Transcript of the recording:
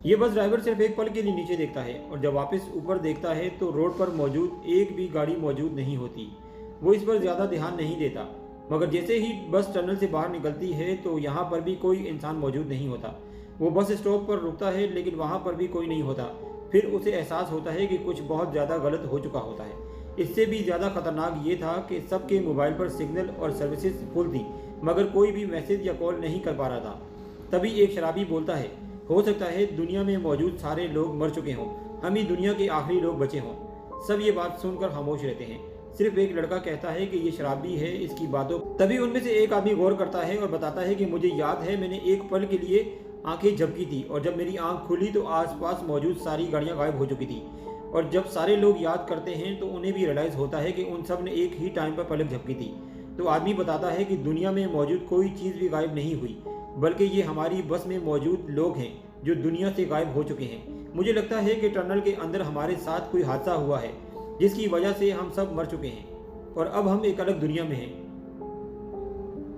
ये bus driver सिर्फ एक पल के लिए नीचे देखता है और जब वापस ऊपर देखता है तो रोड पर मौजूद एक भी गाड़ी मौजूद नहीं होती। वो इस पर ज़्यादा ध्यान नहीं देता। मगर जैसे ही बस टनल से बाहर निकलती है तो यहाँ पर भी कोई इंसान मौजूद नहीं होता। वो बस स्टॉप पर रुकता है लेकिन वहाँ पर भी कोई नहीं होता। फिर उसे एहसास होता है कि कुछ बहुत ज़्यादा गलत हो चुका होता है। इससे भी ज़्यादा खतरनाक ये था कि सबके मोबाइल पर सिग्नल और सर्विसेज फुल थी, मगर कोई भी मैसेज या कॉल नहीं कर पा रहा था। तभी एक शराबी बोलता है, हो सकता है दुनिया में मौजूद सारे लोग मर चुके हों, हम ही दुनिया के आखिरी लोग बचे हों। सब ये बात सुनकर खामोश रहते हैं। सिर्फ एक लड़का कहता है कि ये शराबी है, इसकी बातों। तभी उनमें से एक आदमी गौर करता है और बताता है कि मुझे याद है मैंने एक पल के लिए आंखें झपकी थी और जब मेरी आंख खुली तो आसपास मौजूद सारी गाड़ियां गायब हो चुकी थी। और जब सारे लोग याद करते हैं तो उन्हें भी रियलाइज होता है कि उन सब ने एक ही टाइम पर पलक झपकी थी। तो आदमी बताता है कि दुनिया में मौजूद कोई चीज़ भी गायब नहीं हुई, बल्कि ये हमारी बस में मौजूद लोग हैं जो दुनिया से गायब हो चुके हैं। मुझे लगता है कि टनल के अंदर हमारे साथ कोई हादसा हुआ है जिसकी वजह से हम सब मर चुके हैं और अब हम एक अलग दुनिया में हैं।